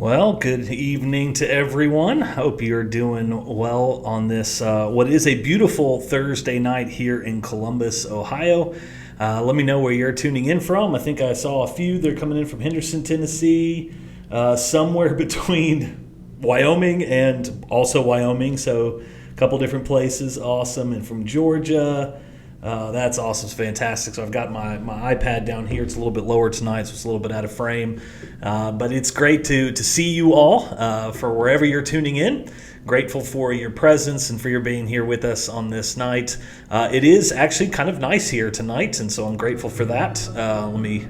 Well, good evening to everyone. Hope you're doing well on this, what is a beautiful Thursday night here in Columbus, Ohio. Let me know where you're tuning in from. I think I saw a few. They're coming in from Henderson, Tennessee, somewhere between Wyoming and also Wyoming. So a couple different places. Awesome. And from Georgia. That's awesome. It's fantastic. So I've got my iPad down here. It's a little bit lower tonight, so it's a little bit out of frame. But it's great to see you all for wherever you're tuning in. Grateful for your presence and for your being here with us on this night. It is actually kind of nice here tonight, and so I'm grateful for that. Let me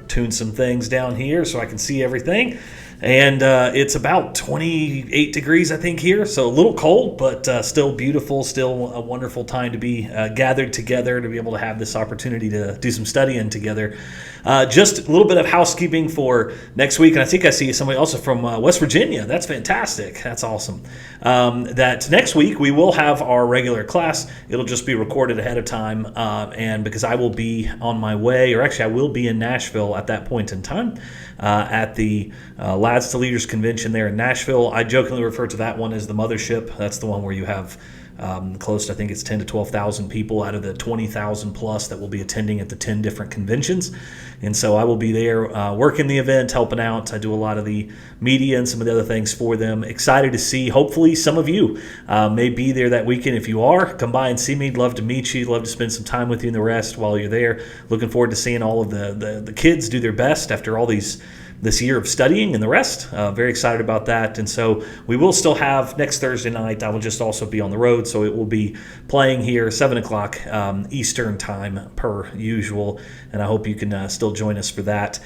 tune some things down here so I can see everything. And it's about 28 degrees, I think, here. So a little cold, but still beautiful, still a wonderful time to be gathered together, to be able to have this opportunity to do some studying together. Just a little bit of housekeeping for next week. And I think I see somebody also from West Virginia. That's fantastic. That's awesome. That next week we will have our regular class. It'll just be recorded ahead of time. And because I will be on my way, or actually I will be in Nashville at that point in time at the Lads to Leaders Convention there in Nashville. I jokingly refer to that one as the mothership. That's the one where you have close to, I think it's 10 to 12,000 people out of the 20,000 plus that will be attending at the 10 different conventions. And so I will be there working the event, helping out. I do a lot of the media and some of the other things for them. Excited to see, hopefully, some of you may be there that weekend. If you are, come by and see me. Love to meet you. Love to spend some time with you and the rest while you're there. Looking forward to seeing all of the kids do their best after all this year of studying and the rest. Very excited about that. And so we will still have next Thursday night. I will just also be on the road, so it will be playing here 7 o'clock Eastern time per usual. And I hope you can still join us for that.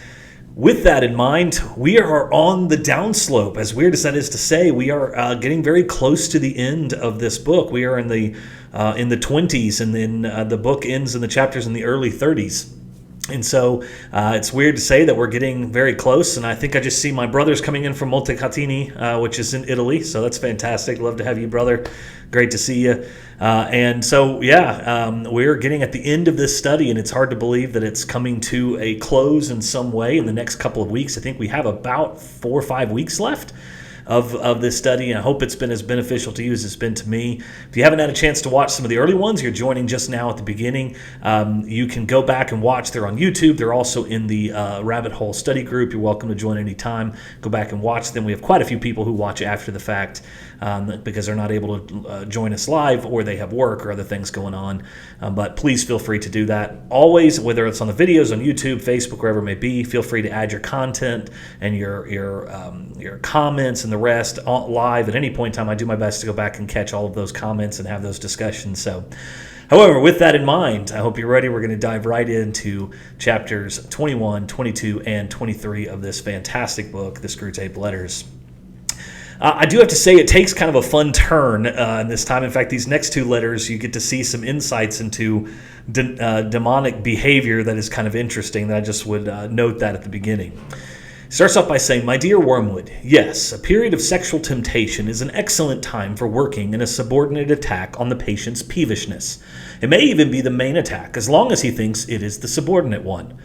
With that in mind, we are on the downslope. As weird as that is to say, we are getting very close to the end of this book. We are in the 20s, and then the book ends in the chapters in the early 30s. And so it's weird to say that we're getting very close, and I think I just see my brothers coming in from Montecatini, which is in Italy, so that's fantastic. Love to have you, brother. Great to see you. And so, we're getting at the end of this study, and it's hard to believe that it's coming to a close in some way in the next couple of weeks. I think we have about 4 or 5 weeks left of this study, and I hope it's been as beneficial to you as it's been to me. If you haven't had a chance to watch some of the early ones, you're joining just now at the beginning. You can go back and watch. They're on YouTube. They're also in the Rabbit Hole study group. You're welcome to join anytime. Go back and watch them. We have quite a few people who watch after the fact because they're not able to join us live, or they have work or other things going on. But please feel free to do that. Always, whether it's on the videos on YouTube, Facebook, wherever it may be, feel free to add your content and your comments and the rest live at any point in time. I do my best to go back and catch all of those comments and have those discussions. So, however, with that in mind, I hope you're ready. We're going to dive right into chapters 21, 22, and 23 of this fantastic book, the Screwtape Letters. I do have to say it takes kind of a fun turn this time. In fact, these next two letters, you get to see some insights into demonic behavior that is kind of interesting, that I just would note that at the beginning. Starts off by saying, "My dear Wormwood, yes, a period of sexual temptation is an excellent time for working in a subordinate attack on the patient's peevishness. It may even be the main attack, as long as he thinks it is the subordinate one.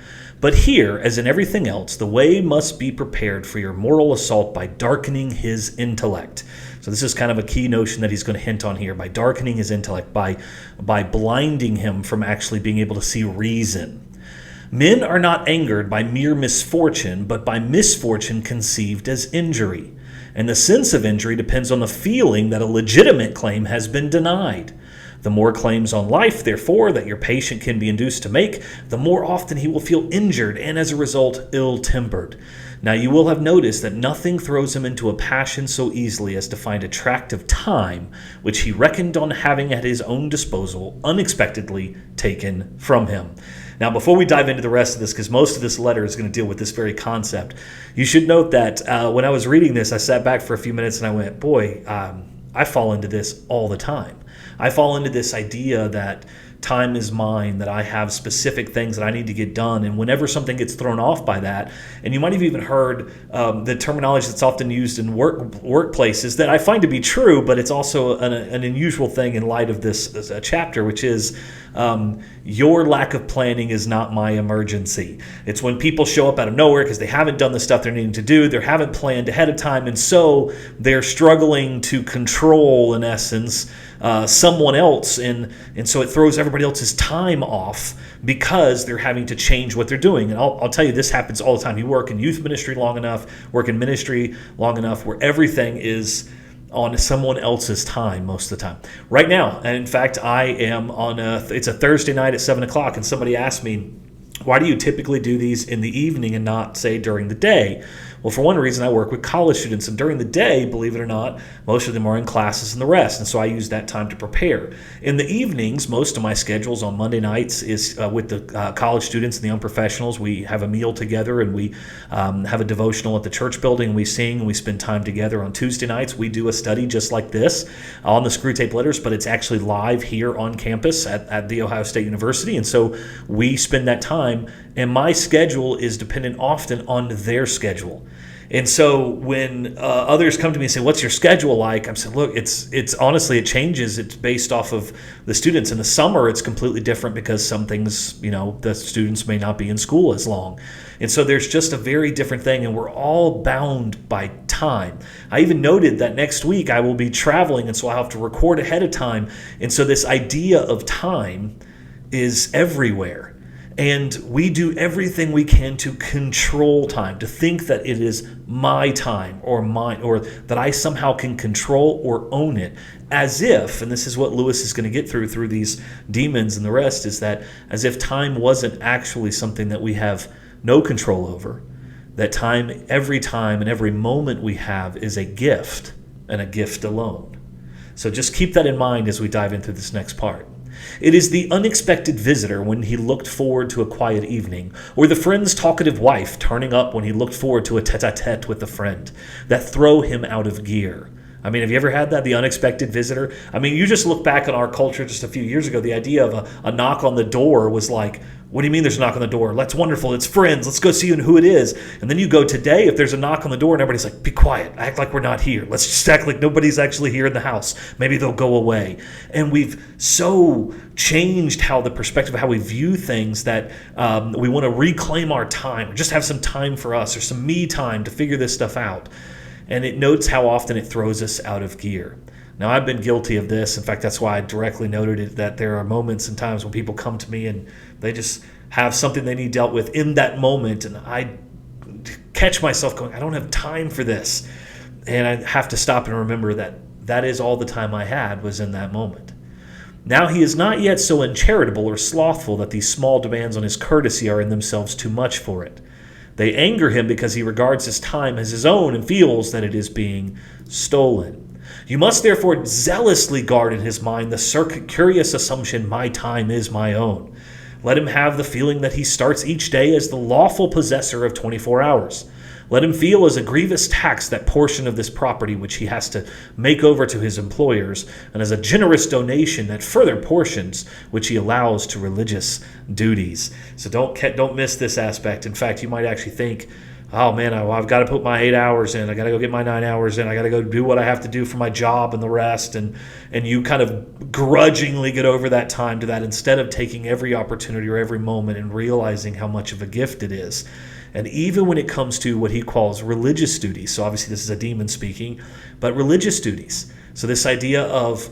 But here, as in everything else, the way must be prepared for your moral assault by darkening his intellect." So this is kind of a key notion that he's going to hint on here, by darkening his intellect, by blinding him from actually being able to see reason. "Men are not angered by mere misfortune, but by misfortune conceived as injury. And the sense of injury depends on the feeling that a legitimate claim has been denied. The more claims on life, therefore, that your patient can be induced to make, the more often he will feel injured and, as a result, ill-tempered. Now you will have noticed that nothing throws him into a passion so easily as to find a tract of time, which he reckoned on having at his own disposal, unexpectedly taken from him." Now, before we dive into the rest of this, because most of this letter is going to deal with this very concept, you should note that when I was reading this, I sat back for a few minutes and I went, I fall into this all the time. I fall into this idea that time is mine, that I have specific things that I need to get done. And whenever something gets thrown off by that, and you might have even heard the terminology that's often used in workplaces that I find to be true, but it's also an unusual thing in light of this chapter, which is your lack of planning is not my emergency. It's when people show up out of nowhere because they haven't done the stuff they're needing to do, they haven't planned ahead of time, and so they're struggling to control, in essence, someone else, and so it throws everybody else's time off because they're having to change what they're doing. And I'll tell you, this happens all the time. You work in youth ministry long enough, work in ministry long enough, where everything is on someone else's time most of the time. Right now, and in fact, I am it's a Thursday night at 7 o'clock, and somebody asked me, why do you typically do these in the evening and not, say, during the day? Well, for one reason, I work with college students, and during the day, believe it or not, most of them are in classes and the rest, and so I use that time to prepare. In the evenings, most of my schedules on Monday nights is with the college students and the young professionals. We have a meal together, and we have a devotional at the church building, and we sing, and we spend time together. On Tuesday nights, we do a study just like this on the Screwtape Letters, but it's actually live here on campus at The Ohio State University, and so we spend that time, and my schedule is dependent often on their schedule. And so when others come to me and say, what's your schedule like? I'm saying, look, it's honestly, it changes. It's based off of the students. In the summer, it's completely different because some things, the students may not be in school as long. And so there's just a very different thing, and we're all bound by time. I even noted that next week I will be traveling, and so I'll have to record ahead of time. And so this idea of time is everywhere. And we do everything we can to control time, to think that it is my time or mine, or that I somehow can control or own it, as if, and this is what Lewis is going to get through these demons and the rest, is that as if time wasn't actually something that we have no control over, that time and every moment we have is a gift, and a gift alone. So just keep that in mind as we dive into this next part. It is the unexpected visitor when he looked forward to a quiet evening, or the friend's talkative wife turning up when he looked forward to a tete-a-tete with a friend, that throw him out of gear. I mean, have you ever had that, the unexpected visitor? I mean, you just look back on our culture just a few years ago, the idea of a knock on the door was like, what do you mean there's a knock on the door? That's wonderful. It's friends. Let's go see who it is. And then you go today, if there's a knock on the door and everybody's like, be quiet. Act like we're not here. Let's just act like nobody's actually here in the house. Maybe they'll go away. And we've so changed the perspective of how we view things that we want to reclaim our time, or just have some time for us, or some me time to figure this stuff out. And it notes how often it throws us out of gear. Now, I've been guilty of this. In fact, that's why I directly noted it, that there are moments and times when people come to me and they just have something they need dealt with in that moment, and I catch myself going, I don't have time for this. And I have to stop and remember that is all the time I had was in that moment. Now he is not yet so uncharitable or slothful that these small demands on his courtesy are in themselves too much for it. They anger him because he regards his time as his own and feels that it is being stolen. You must therefore zealously guard in his mind the curious assumption, my time is my own. Let him have the feeling that he starts each day as the lawful possessor of 24 hours. Let him feel as a grievous tax that portion of this property which he has to make over to his employers, and as a generous donation that further portions which he allows to religious duties. So don't miss this aspect. In fact, you might actually think, oh man, I've got to put my 8 hours in. I got to go get my 9 hours in. I got to go do what I have to do for my job and the rest. And you kind of grudgingly get over that time to that, instead of taking every opportunity or every moment and realizing how much of a gift it is. And even when it comes to what he calls religious duties, so obviously this is a demon speaking, but religious duties. So this idea of,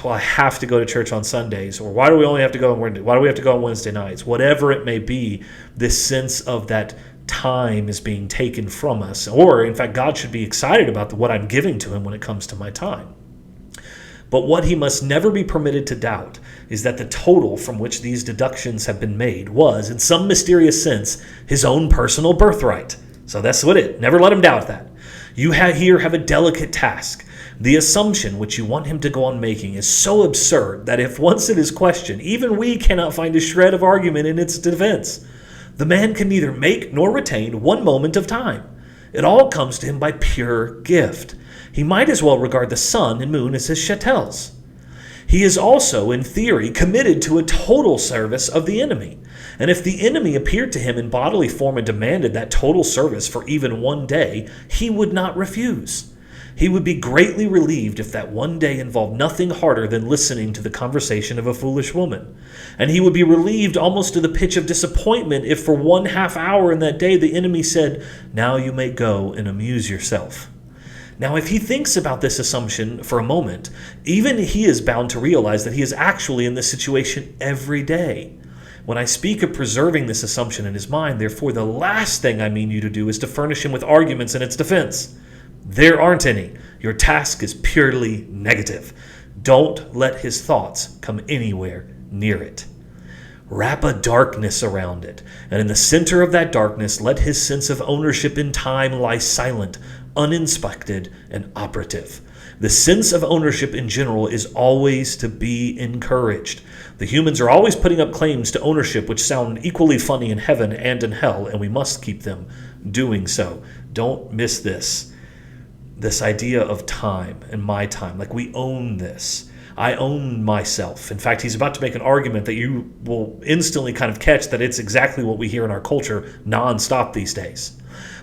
well, I have to go to church on Sundays, or why do we only have to go on Wednesday? Why do we have to go on Wednesday nights? Whatever it may be, this sense of that time is being taken from us. Or, in fact, God should be excited about what I'm giving to him when it comes to my time. But what he must never be permitted to doubt is that the total from which these deductions have been made was, in some mysterious sense, his own personal birthright. So that's what never let him doubt that. You here have a delicate task. The assumption which you want him to go on making is so absurd that if once it is questioned, even we cannot find a shred of argument in its defense. The man can neither make nor retain one moment of time. It all comes to him by pure gift. He might as well regard the sun and moon as his chattels. He is also, in theory, committed to a total service of the enemy. And if the enemy appeared to him in bodily form and demanded that total service for even one day, he would not refuse. He would be greatly relieved if that one day involved nothing harder than listening to the conversation of a foolish woman. And he would be relieved almost to the pitch of disappointment if for 1/2 hour in that day the enemy said, "Now you may go and amuse yourself." Now, if he thinks about this assumption for a moment, even he is bound to realize that he is actually in this situation every day. When I speak of preserving this assumption in his mind, therefore, the last thing I mean you to do is to furnish him with arguments in its defense. There aren't any. Your task is purely negative. Don't let his thoughts come anywhere near it. Wrap a darkness around it, and in the center of that darkness, let his sense of ownership in time lie silent, uninspected, and operative. The sense of ownership in general is always to be encouraged. The humans are always putting up claims to ownership which sound equally funny in heaven and in hell, and we must keep them doing so. Don't miss this. This idea of time and my time, like we own this. I own myself. In fact, he's about to make an argument that you will instantly kind of catch that it's exactly what we hear in our culture nonstop these days.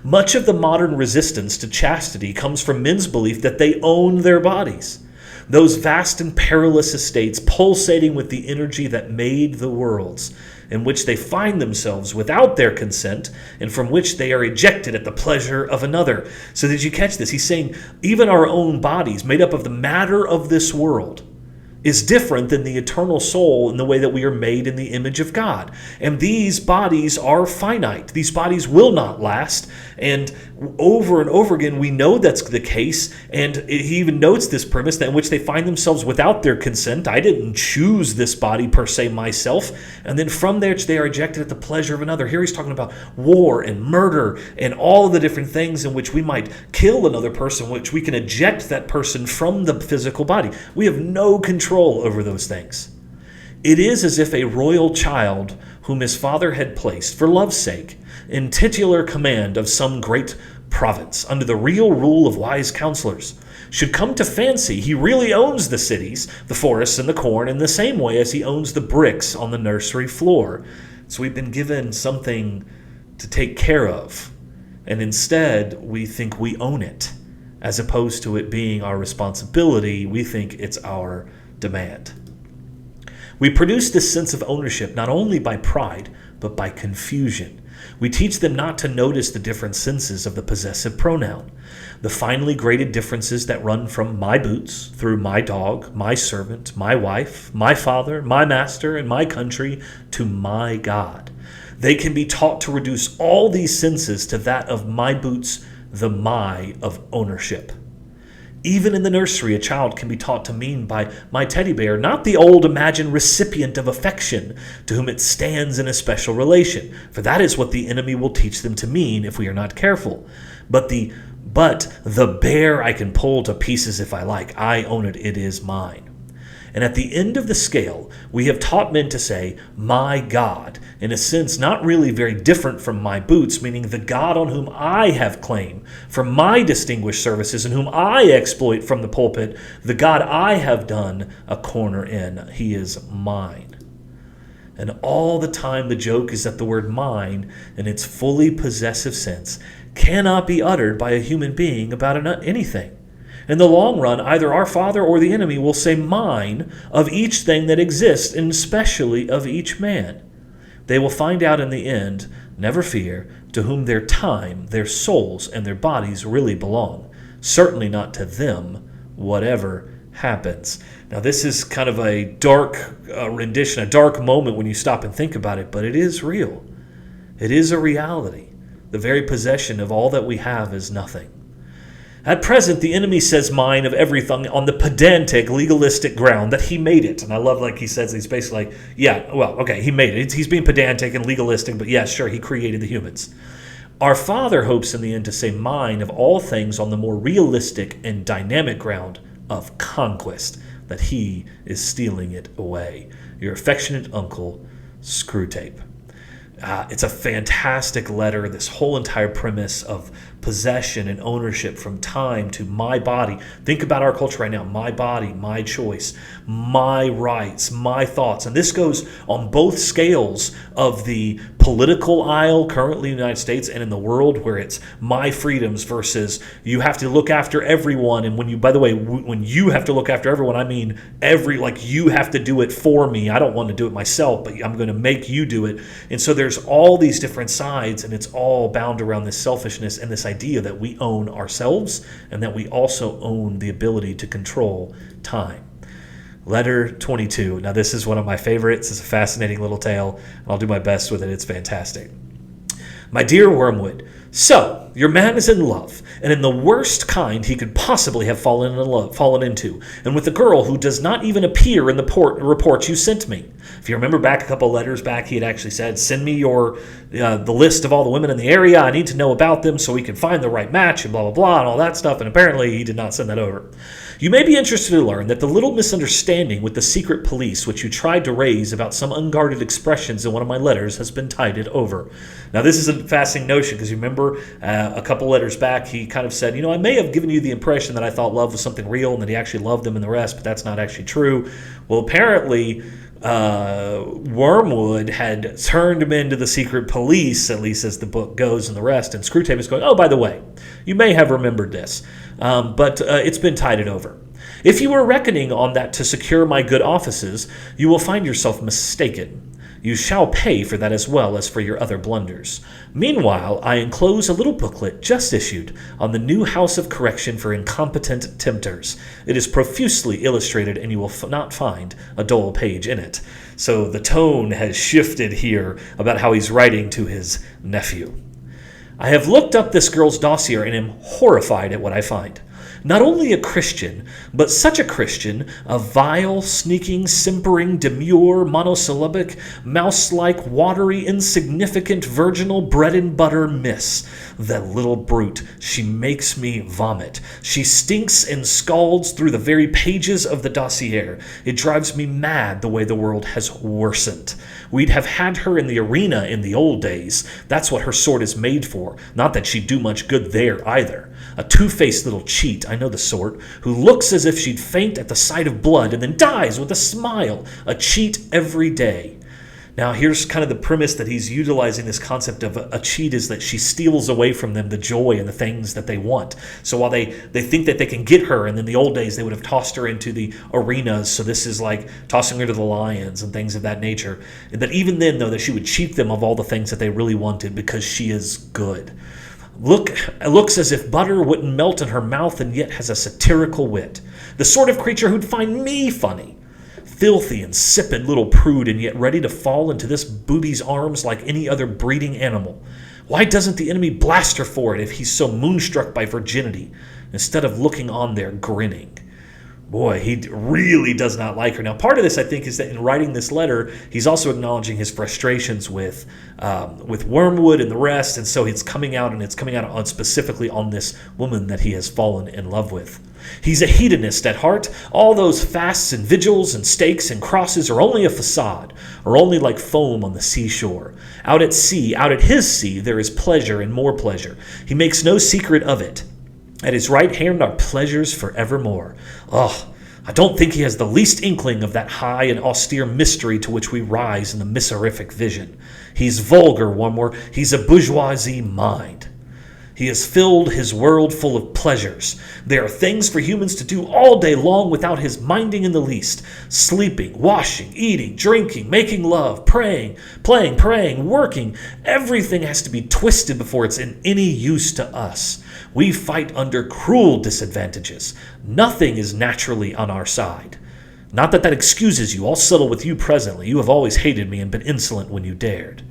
Much of the modern resistance to chastity comes from men's belief that they own their bodies. Those vast and perilous estates pulsating with the energy that made the worlds, in which they find themselves without their consent and from which they are ejected at the pleasure of another. So did you catch this? He's saying even our own bodies, made up of the matter of this world, is different than the eternal soul in the way that we are made in the image of God. And these bodies are finite. These bodies will not last. And over and over again, we know that's the case. And he even notes this premise that in which they find themselves without their consent. I didn't choose this body per se myself. And then from there, they are ejected at the pleasure of another. Here he's talking about war and murder and all of the different things in which we might kill another person, which we can eject that person from the physical body. We have no control over those things. It is as if a royal child whom his father had placed, for love's sake, in titular command of some great province, under the real rule of wise counselors, should come to fancy he really owns the cities, the forests, and the corn in the same way as he owns the bricks on the nursery floor. So we've been given something to take care of, and instead we think we own it. As opposed to it being our responsibility, we think it's our demand. We produce this sense of ownership not only by pride, but by confusion. We teach them not to notice the different senses of the possessive pronoun, the finely graded differences that run from my boots through my dog, my servant, my wife, my father, my master, and my country to my God. They can be taught to reduce all these senses to that of my boots, the my of ownership. Even in the nursery, a child can be taught to mean by my teddy bear not the old imagined recipient of affection to whom it stands in a special relation, for that is what the enemy will teach them to mean if we are not careful, but the bear I can pull to pieces if I like. I own it. It is mine. And at the end of the scale, we have taught men to say, my God, in a sense not really very different from my boots, meaning the God on whom I have claim for my distinguished services and whom I exploit from the pulpit, the God I have done a corner in. He is mine. And all the time the joke is that the word mine, in its fully possessive sense, cannot be uttered by a human being about anything. In the long run, either our Father or the enemy will say mine of each thing that exists, and especially of each man. They will find out in the end, never fear, to whom their time, their souls, and their bodies really belong. Certainly not to them, whatever happens. Now, this is kind of a dark rendition, a dark moment when you stop and think about it, but it is real. It is a reality. The very possession of all that we have is nothing. At present, the enemy says mine of everything on the pedantic, legalistic ground that he made it. And I love, like he says, he's basically like, yeah, well, okay, he made it. He's being pedantic and legalistic, but yeah, sure, he created the humans. Our Father hopes in the end to say mine of all things on the more realistic and dynamic ground of conquest, that he is stealing it away. Your affectionate uncle, Screwtape. It's a fantastic letter. This whole entire premise of possession and ownership from time to my body. Think about our culture right now. My body, my choice, my rights, my thoughts. And this goes on both scales of the political aisle currently in the United States and in the world, where it's my freedoms versus you have to look after everyone. And when you, by the way, when you have to look after everyone, I mean like you have to do it for me. I don't want to do it myself, but I'm going to make you do it. And so there's all these different sides, and it's all bound around this selfishness and this idea that we own ourselves and that we also own the ability to control time. Letter 22. Now, this is one of my favorites. It's a fascinating little tale, and I'll do my best with it. It's fantastic. My dear Wormwood, so your man is in love, and in the worst kind he could possibly have fallen into, and with a girl who does not even appear in the report you sent me. If you remember back a couple letters back, he had actually said, send me the list of all the women in the area. I need to know about them so we can find the right match and blah, blah, blah, and all that stuff. And apparently he did not send that over. You may be interested to learn that the little misunderstanding with the secret police which you tried to raise about some unguarded expressions in one of my letters has been tided over. Now, this is a fascinating notion because you remember a couple letters back, he kind of said, I may have given you the impression that I thought love was something real and that he actually loved them and the rest, but that's not actually true. Well, apparently Wormwood had turned him into the secret police, at least as the book goes, and the rest. And Screwtape is going, oh, by the way, you may have remembered this, but it's been tided over. If you were reckoning on that to secure my good offices, you will find yourself mistaken. You shall pay for that as well as for your other blunders. Meanwhile, I enclose a little booklet just issued on the new House of Correction for Incompetent Tempters. It is profusely illustrated, and you will not find a dull page in it. So the tone has shifted here about how he's writing to his nephew. I have looked up this girl's dossier and am horrified at what I find. Not only a Christian, but such a Christian, a vile, sneaking, simpering, demure, monosyllabic, mouse-like, watery, insignificant, virginal bread-and-butter miss. That little brute, she makes me vomit. She stinks and scalds through the very pages of the dossier. It drives me mad the way the world has worsened. We'd have had her in the arena in the old days. That's what her sword is made for. Not that she'd do much good there, either. A two-faced little cheat, I know the sort, who looks as if she'd faint at the sight of blood and then dies with a smile. A cheat every day. Now, here's kind of the premise that he's utilizing this concept of a cheat is that she steals away from them the joy and the things that they want. So while they think that they can get her, and in the old days they would have tossed her into the arenas, so this is like tossing her to the lions and things of that nature, and that even then, though, that she would cheat them of all the things that they really wanted because she is good. Looks as if butter wouldn't melt in her mouth and yet has a satirical wit. The sort of creature who'd find me funny. Filthy, insipid little prude, and yet ready to fall into this booby's arms like any other breeding animal. Why doesn't the enemy blast her for it if he's so moonstruck by virginity, instead of looking on there grinning? Boy, he really does not like her. Now, part of this, I think, is that in writing this letter, he's also acknowledging his frustrations with Wormwood and the rest, and so it's coming out on specifically on this woman that he has fallen in love with. He's a hedonist at heart. All those fasts and vigils and stakes and crosses are only a facade, or only like foam on the seashore. Out at sea, out at his sea, there is pleasure and more pleasure. He makes no secret of it. At his right hand are pleasures forevermore. I don't think he has the least inkling of that high and austere mystery to which we rise in the miserific vision. He's vulgar, Wormwood. He's a bourgeoisie mind. He has filled his world full of pleasures. There are things for humans to do all day long without his minding in the least. Sleeping, washing, eating, drinking, making love, praying, playing, praying, working. Everything has to be twisted before it's in any use to us. We fight under cruel disadvantages. Nothing is naturally on our side. Not that excuses you. I'll settle with you presently. You have always hated me and been insolent when you dared.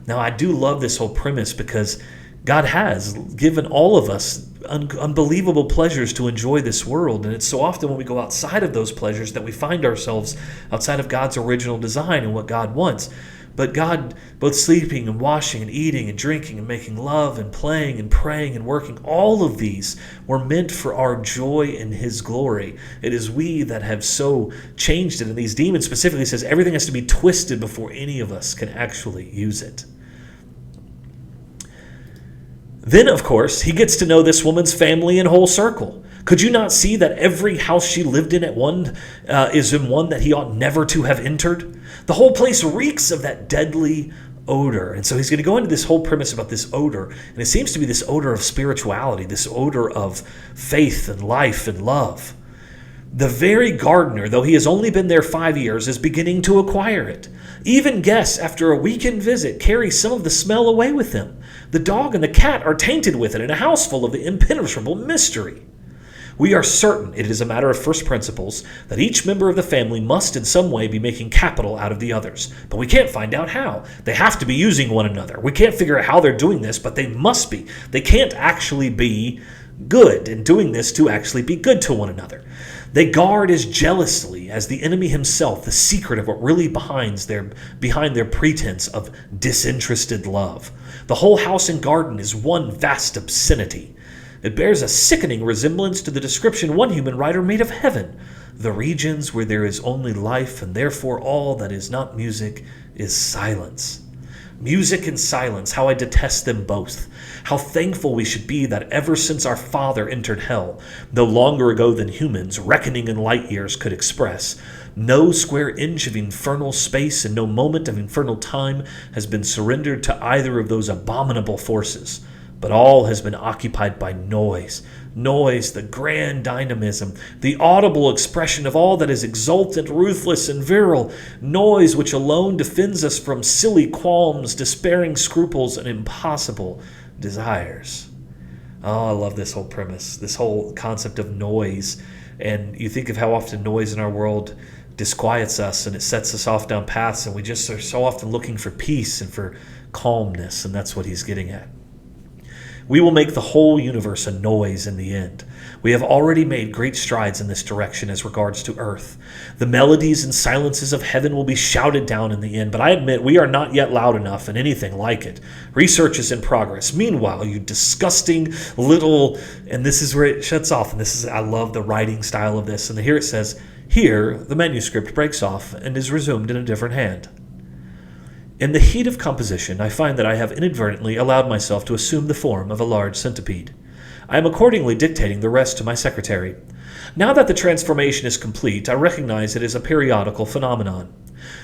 Now, I do love this whole premise because God has given all of us unbelievable pleasures to enjoy this world, and it's so often when we go outside of those pleasures that we find ourselves outside of God's original design and what God wants. But God, both sleeping and washing and eating and drinking and making love and playing and praying and working, all of these were meant for our joy in His glory. It is we that have so changed it, and these demons specifically says everything has to be twisted before any of us can actually use it. Then, of course, he gets to know this woman's family in whole circle. Could you not see that every house she lived in is in one that he ought never to have entered? The whole place reeks of that deadly odor. And so he's going to go into this whole premise about this odor. And it seems to be this odor of spirituality, this odor of faith and life and love. The very gardener, though he has only been there 5 years, is beginning to acquire it. Even guests, after a weekend visit, carry some of the smell away with them. The dog and the cat are tainted with it in a house full of the impenetrable mystery. We are certain it is a matter of first principles that each member of the family must in some way be making capital out of the others. But we can't find out how. They have to be using one another. We can't figure out how they're doing this, but they must be. They can't actually be good in doing this to actually be good to one another. They guard as jealously as the enemy himself the secret of what really behind their pretense of disinterested love. The whole house and garden is one vast obscenity. It bears a sickening resemblance to the description one human writer made of heaven, the regions where there is only life, and therefore all that is not music is silence. Music and silence, how I detest them both. How thankful we should be that ever since our Father entered hell, though longer ago than humans, reckoning in light years, could express, no square inch of infernal space and no moment of infernal time has been surrendered to either of those abominable forces. But all has been occupied by noise. Noise, the grand dynamism, the audible expression of all that is exultant, ruthless, and virile. Noise which alone defends us from silly qualms, despairing scruples, and impossible desires. Oh, I love this whole premise, this whole concept of noise. And you think of how often noise in our world disquiets us and it sets us off down paths, and we just are so often looking for peace and for calmness, and that's what he's getting at. We will make the whole universe a noise in the end. We have already made great strides in this direction as regards to earth. The melodies and silences of heaven will be shouted down in the end, but I admit we are not yet loud enough in anything like it. Research is in progress. Meanwhile, you disgusting little... And this is where it shuts off, and I love the writing style of this. And here it says, here the manuscript breaks off and is resumed in a different hand. In the heat of composition, I find that I have inadvertently allowed myself to assume the form of a large centipede. I am accordingly dictating the rest to my secretary. Now that the transformation is complete, I recognize it as a periodical phenomenon.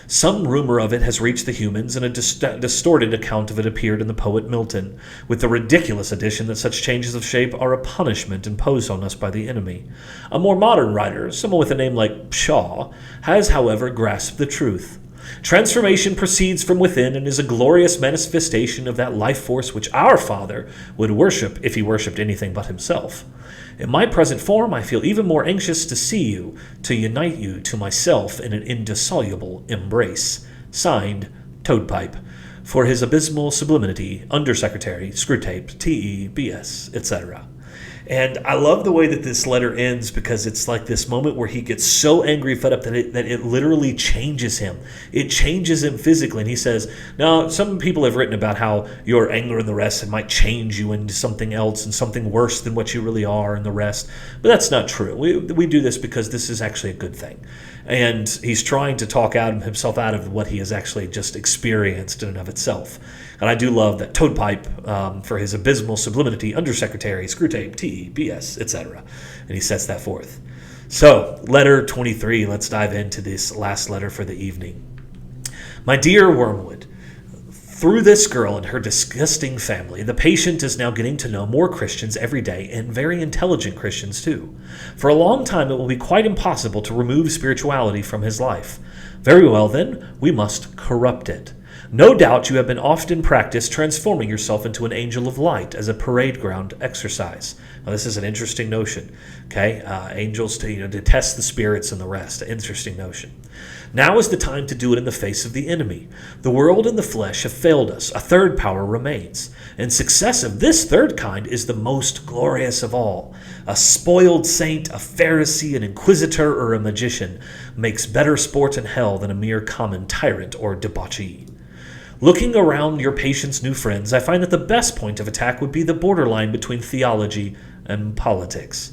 Some rumor of it has reached the humans, and a distorted account of it appeared in the poet Milton, with the ridiculous addition that such changes of shape are a punishment imposed on us by the enemy. A more modern writer, someone with a name like Shaw, has, however, grasped the truth. Transformation proceeds from within and is a glorious manifestation of that life force which our Father would worship if he worshipped anything but himself. In my present form, I feel even more anxious to see you, to unite you to myself in an indissoluble embrace. Signed, Toadpipe. For his abysmal sublimity, Undersecretary, Screwtape, T.E.B.S., etc. And I love the way that this letter ends, because it's like this moment where he gets so angry, fed up, that it literally changes him. It changes him physically. And he says, now, some people have written about how your anger and the rest might change you into something else and something worse than what you really are and the rest. But that's not true. We do this because this is actually a good thing. And he's trying to talk himself out of what he has actually just experienced in and of itself. And I do love that Toadpipe, for his abysmal sublimity, Undersecretary, Screwtape, T.E.B.S., etc. And he sets that forth. So, letter 23, let's dive into this last letter for the evening. My dear Wormwood, through this girl and her disgusting family, the patient is now getting to know more Christians every day, and very intelligent Christians too. For a long time it will be quite impossible to remove spirituality from his life. Very well then, we must corrupt it. No doubt you have been often practiced transforming yourself into an angel of light as a parade ground exercise. Now, this is an interesting notion. Okay, angels to test the spirits and the rest. Interesting notion. Now is the time to do it in the face of the enemy. The world and the flesh have failed us. A third power remains. And success of this third kind is the most glorious of all. A spoiled saint, a Pharisee, an inquisitor, or a magician makes better sport in hell than a mere common tyrant or debauchee. Looking around your patient's new friends, I find that the best point of attack would be the borderline between theology and politics.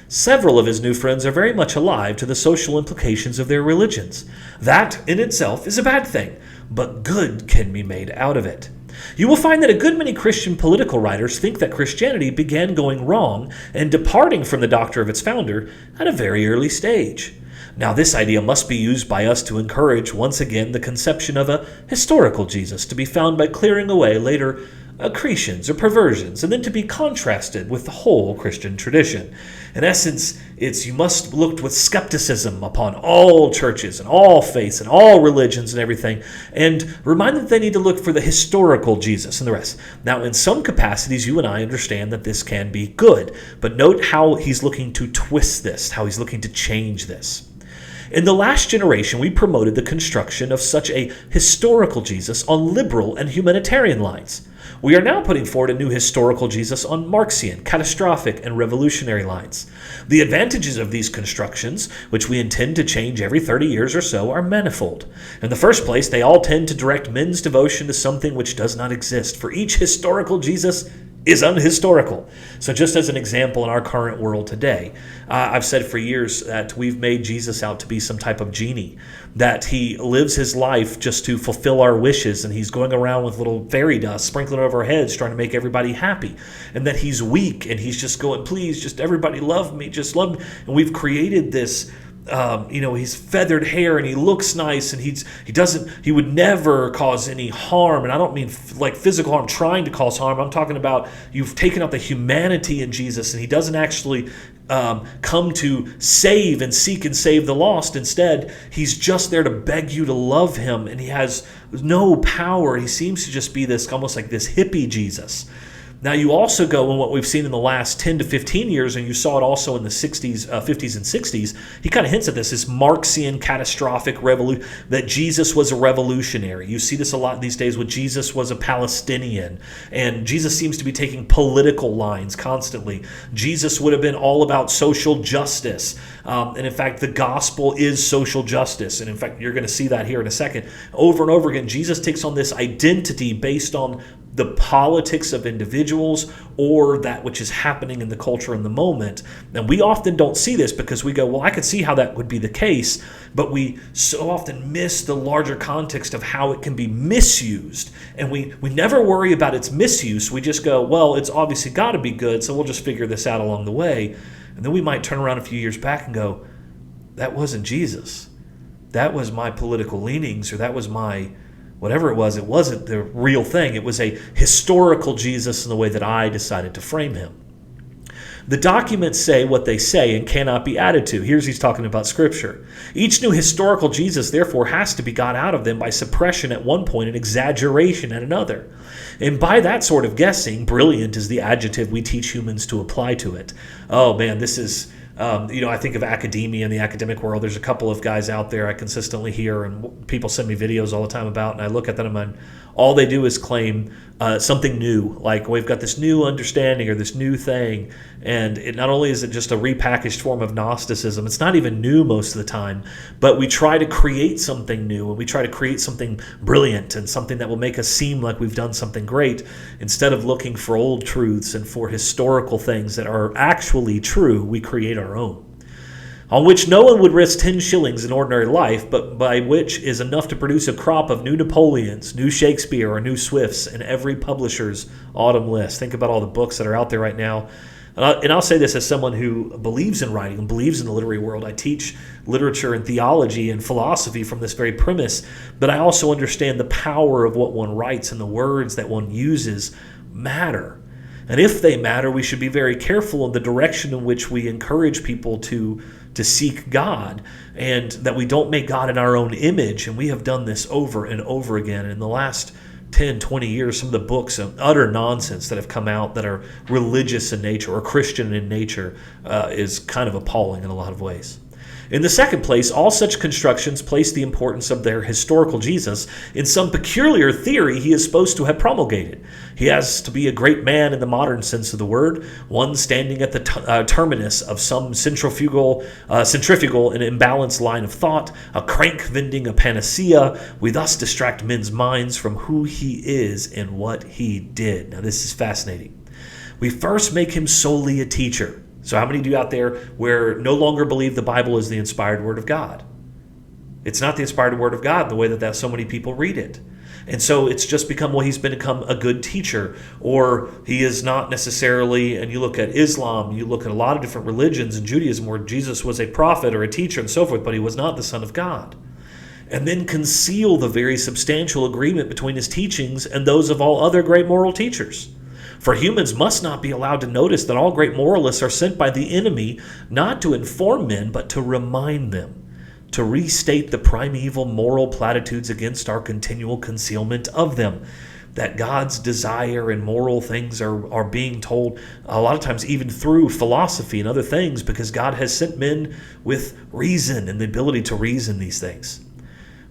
Several of his new friends are very much alive to the social implications of their religions. That, in itself, is a bad thing, but good can be made out of it. You will find that a good many Christian political writers think that Christianity began going wrong and departing from the doctrine of its founder at a very early stage. Now, this idea must be used by us to encourage, once again, the conception of a historical Jesus, to be found by clearing away later accretions or perversions, and then to be contrasted with the whole Christian tradition. In essence, you must look with skepticism upon all churches and all faiths and all religions and everything, and remind them that they need to look for the historical Jesus and the rest. Now, in some capacities, you and I understand that this can be good, but note how he's looking to twist this, how he's looking to change this. In the last generation, we promoted the construction of such a historical Jesus on liberal and humanitarian lines. We are now putting forward a new historical Jesus on Marxian, catastrophic, and revolutionary lines. The advantages of these constructions, which we intend to change every 30 years or so, are manifold. In the first place, they all tend to direct men's devotion to something which does not exist, for each historical Jesus is unhistorical. So just as an example in our current world today, I've said for years that we've made Jesus out to be some type of genie, that he lives his life just to fulfill our wishes, and he's going around with little fairy dust sprinkling over our heads trying to make everybody happy, and that he's weak and he's just going, please, just everybody love me, just love me. And we've created this he's feathered hair and he looks nice, and he would never cause any harm. And I don't mean like physical harm, trying to cause harm. I'm talking about you've taken out the humanity in Jesus, and he doesn't actually come to save and seek and save the lost. Instead, he's just there to beg you to love him, and he has no power. He seems to just be this almost like this hippie Jesus. Now, you also go in what we've seen in the last 10 to 15 years, and you saw it also in the 60s, 50s, and 60s. He kind of hints at this Marxian catastrophic revolution, that Jesus was a revolutionary. You see this a lot these days with Jesus was a Palestinian, and Jesus seems to be taking political lines constantly. Jesus would have been all about social justice, and in fact, the gospel is social justice, and in fact, you're going to see that here in a second. Over and over again, Jesus takes on this identity based on the politics of individuals or that which is happening in the culture in the moment. And we often don't see this because we go, well, I could see how that would be the case, but we so often miss the larger context of how it can be misused. And we never worry about its misuse. We just go, well, it's obviously got to be good, so we'll just figure this out along the way. And then we might turn around a few years back and go, that wasn't Jesus. That was my political leanings, or that was my whatever it wasn't the real thing. It was a historical Jesus in the way that I decided to frame him. The documents say what they say and cannot be added to. He's talking about Scripture. Each new historical Jesus, therefore, has to be got out of them by suppression at one point and exaggeration at another. And by that sort of guessing, brilliant is the adjective we teach humans to apply to it. Oh man, this is... I think of academia and the academic world. There's a couple of guys out there I consistently hear, and people send me videos all the time about, and I look at them and all they do is claim something new. Like, we've got this new understanding or this new thing, and it not only is it just a repackaged form of Gnosticism, it's not even new most of the time, but we try to create something new, and we try to create something brilliant and something that will make us seem like we've done something great, instead of looking for old truths and for historical things that are actually true. We create our own, on which no one would risk 10 shillings in ordinary life, but by which is enough to produce a crop of new Napoleons, new Shakespeare, or new Swifts in every publisher's autumn list. Think about all the books that are out there right now. And I'll say this as someone who believes in writing and believes in the literary world. I teach literature and theology and philosophy from this very premise, but I also understand the power of what one writes, and the words that one uses matter. And if they matter, we should be very careful in the direction in which we encourage people to seek God, and that we don't make God in our own image. And we have done this over and over again. In the last 10, 20 years, some of the books of utter nonsense that have come out that are religious in nature or Christian in nature is kind of appalling in a lot of ways. In the second place, all such constructions place the importance of their historical Jesus in some peculiar theory he is supposed to have promulgated. He has to be a great man in the modern sense of the word, one standing at the terminus of some centrifugal and imbalanced line of thought, a crank vending a panacea. We thus distract men's minds from who he is and what he did. Now, this is fascinating. We first make him solely a teacher. So how many do you out there where no longer believe the Bible is the inspired word of God? It's not the inspired word of God the way that so many people read it. And so it's just become, well, he's become a good teacher, or he is not necessarily, and you look at Islam, you look at a lot of different religions and Judaism where Jesus was a prophet or a teacher and so forth, but he was not the Son of God. And then conceal the very substantial agreement between his teachings and those of all other great moral teachers. For humans must not be allowed to notice that all great moralists are sent by the enemy not to inform men, but to remind them, to restate the primeval moral platitudes against our continual concealment of them. That God's desire and moral things are being told a lot of times even through philosophy and other things, because God has sent men with reason and the ability to reason these things.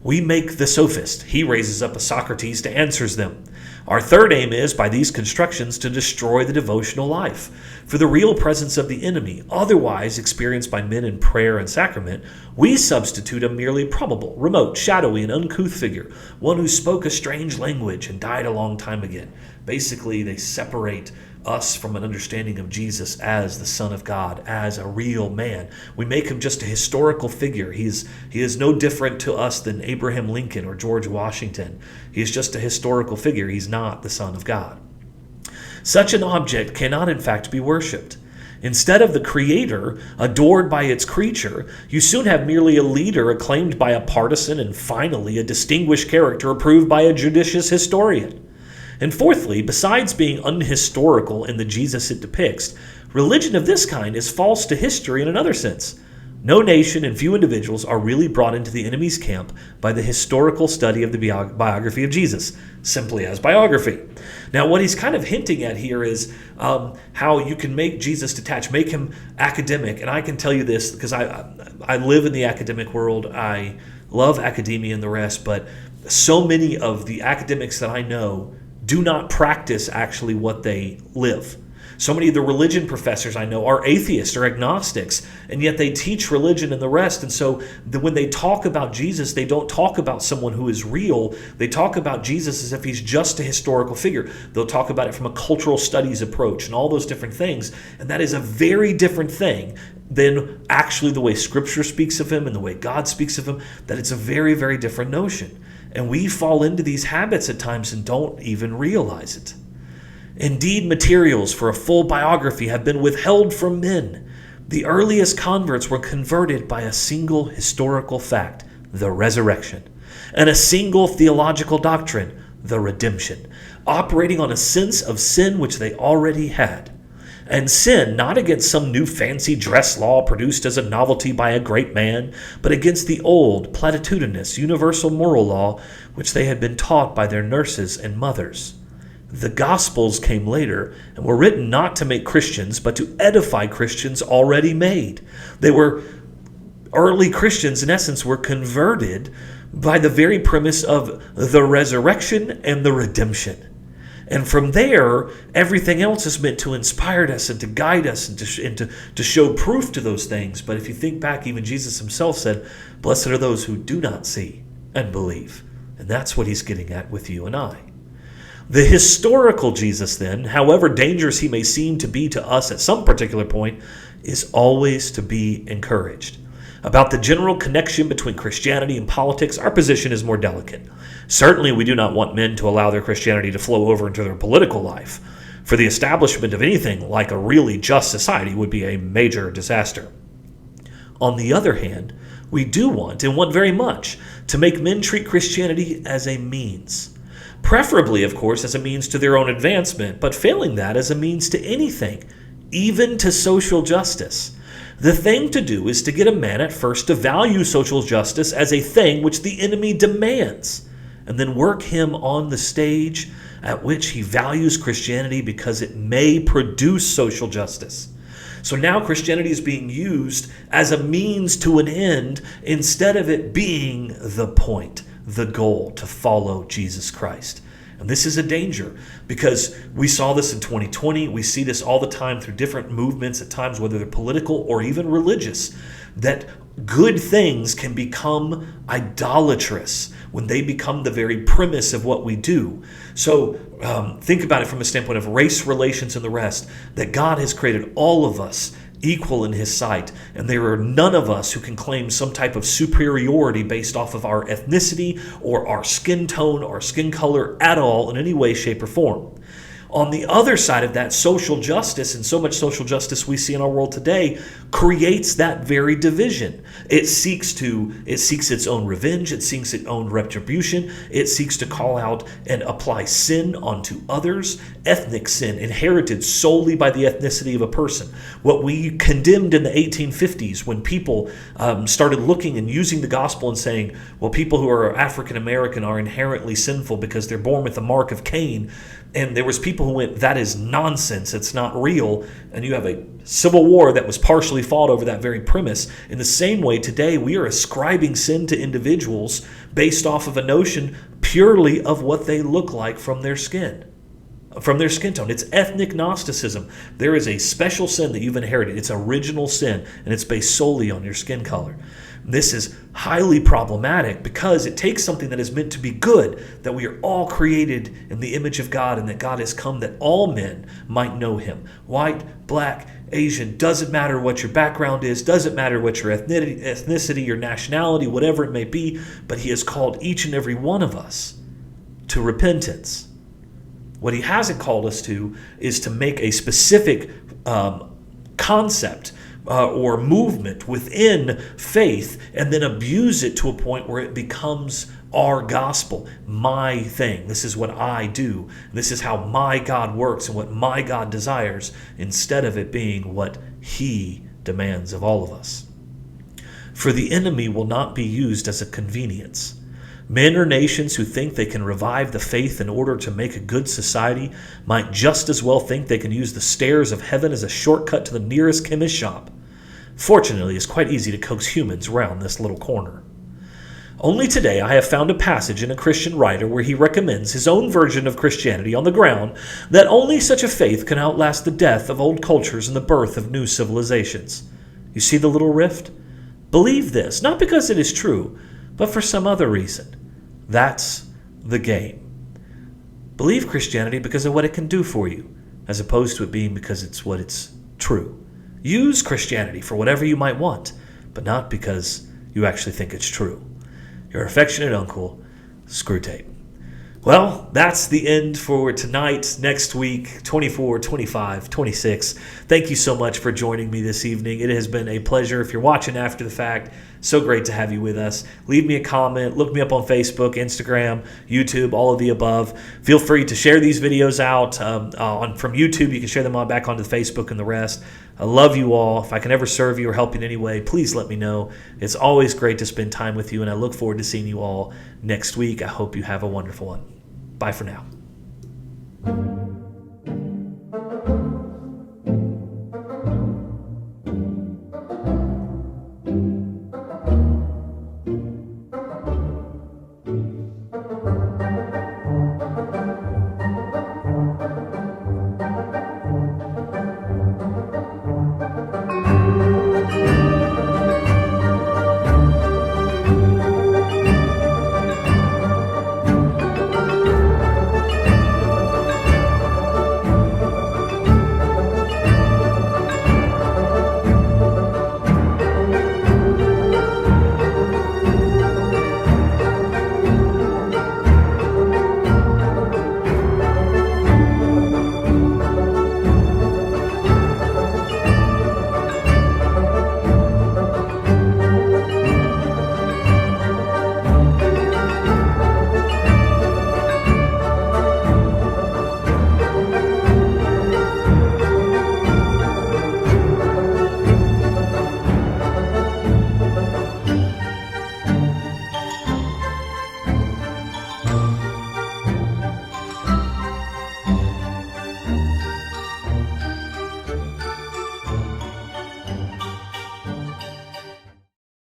We make the sophist. He raises up a Socrates to answer them. Our third aim is, by these constructions, to destroy the devotional life. For the real presence of the enemy, otherwise experienced by men in prayer and sacrament, we substitute a merely probable, remote, shadowy, and uncouth figure, one who spoke a strange language and died a long time again. Basically, they separate us from an understanding of Jesus as the Son of God, as a real man. We make him just a historical figure. He is no different to us than Abraham Lincoln or George Washington. He is just a historical figure. He's not the Son of God. Such an object cannot in fact be worshipped. Instead of the Creator adored by its creature, you soon have merely a leader acclaimed by a partisan and finally a distinguished character approved by a judicious historian. And fourthly, besides being unhistorical in the Jesus it depicts, religion of this kind is false to history in another sense. No nation and few individuals are really brought into the enemy's camp by the historical study of the biography of Jesus, simply as biography. Now, what he's kind of hinting at here is how you can make Jesus detached, make him academic. And I can tell you this because I live in the academic world. I love academia and the rest, but so many of the academics that I know do not practice actually what they live. So many of the religion professors I know are atheists or agnostics, and yet they teach religion and the rest. And so when they talk about Jesus, they don't talk about someone who is real. They talk about Jesus as if he's just a historical figure. They'll talk about it from a cultural studies approach and all those different things. And that is a very different thing than actually the way Scripture speaks of him and the way God speaks of him. That it's a very, very different notion. And we fall into these habits at times and don't even realize it. Indeed, materials for a full biography have been withheld from men. The earliest converts were converted by a single historical fact, the resurrection, and a single theological doctrine, the redemption, operating on a sense of sin which they already had. And sin not against some new fancy dress law produced as a novelty by a great man, but against the old, platitudinous, universal moral law which they had been taught by their nurses and mothers. The Gospels came later and were written not to make Christians, but to edify Christians already made. Early Christians, in essence, were converted by the very premise of the resurrection and the redemption. And from there, everything else is meant to inspire us and to guide us and to show proof to those things. But if you think back, even Jesus himself said, "Blessed are those who do not see and believe." And that's what he's getting at with you and I. The historical Jesus, then, however dangerous he may seem to be to us at some particular point, is always to be encouraged. About the general connection between Christianity and politics, our position is more delicate. Certainly, we do not want men to allow their Christianity to flow over into their political life, for the establishment of anything like a really just society would be a major disaster. On the other hand, we do want, and want very much, to make men treat Christianity as a means. Preferably, of course, as a means to their own advancement, but failing that, as a means to anything, even to social justice. The thing to do is to get a man at first to value social justice as a thing which the enemy demands, and then work him on the stage at which he values Christianity because it may produce social justice. So now Christianity is being used as a means to an end instead of it being the point, the goal, to follow Jesus Christ. And this is a danger because we saw this in 2020. We see this all the time through different movements at times, whether they're political or even religious, that good things can become idolatrous when they become the very premise of what we do. So think about it from a standpoint of race relations and the rest, that God has created all of us equal in his sight, and there are none of us who can claim some type of superiority based off of our ethnicity or our skin tone or skin color at all in any way, shape, or form. On the other side of that, social justice, and so much social justice we see in our world today, creates that very division. It seeks its own revenge. It seeks its own retribution. It seeks to call out and apply sin onto others, ethnic sin inherited solely by the ethnicity of a person. What we condemned in the 1850s when people started looking and using the gospel and saying, well, people who are African American are inherently sinful because they're born with the mark of Cain. And there was people who went, that is nonsense, it's not real. And you have a civil war that was partially fought over that very premise. In the same way, today we are ascribing sin to individuals based off of a notion purely of what they look like from their skin tone. It's ethnic Gnosticism. There is a special sin that you've inherited. It's original sin, and it's based solely on your skin color. This is highly problematic because it takes something that is meant to be good, that we are all created in the image of God, and that God has come that all men might know him. White, black, Asian, doesn't matter what your background is, doesn't matter what your ethnicity, your nationality, whatever it may be, but he has called each and every one of us to repentance. What he hasn't called us to is to make a specific concept or movement within faith and then abuse it to a point where it becomes our gospel, my thing. This is what I do. This is how my God works and what my God desires, instead of it being what he demands of all of us. For the enemy will not be used as a convenience. Men or nations who think they can revive the faith in order to make a good society might just as well think they can use the stairs of heaven as a shortcut to the nearest chemist shop. Fortunately, it's quite easy to coax humans around this little corner. Only today I have found a passage in a Christian writer where he recommends his own version of Christianity on the ground that only such a faith can outlast the death of old cultures and the birth of new civilizations. You see the little rift? Believe this, not because it is true, but for some other reason. That's the game. Believe Christianity because of what it can do for you, as opposed to it being because it's true. Use Christianity for whatever you might want, but not because you actually think it's true. Your affectionate uncle, Screwtape. Well, that's the end for tonight, next week, 24, 25, 26. Thank you so much for joining me this evening. It has been a pleasure. If you're watching after the fact, so great to have you with us. Leave me a comment. Look me up on Facebook, Instagram, YouTube, all of the above. Feel free to share these videos out from YouTube. You can share them on back onto Facebook and the rest. I love you all. If I can ever serve you or help you in any way, please let me know. It's always great to spend time with you, and I look forward to seeing you all next week. I hope you have a wonderful one. Bye for now.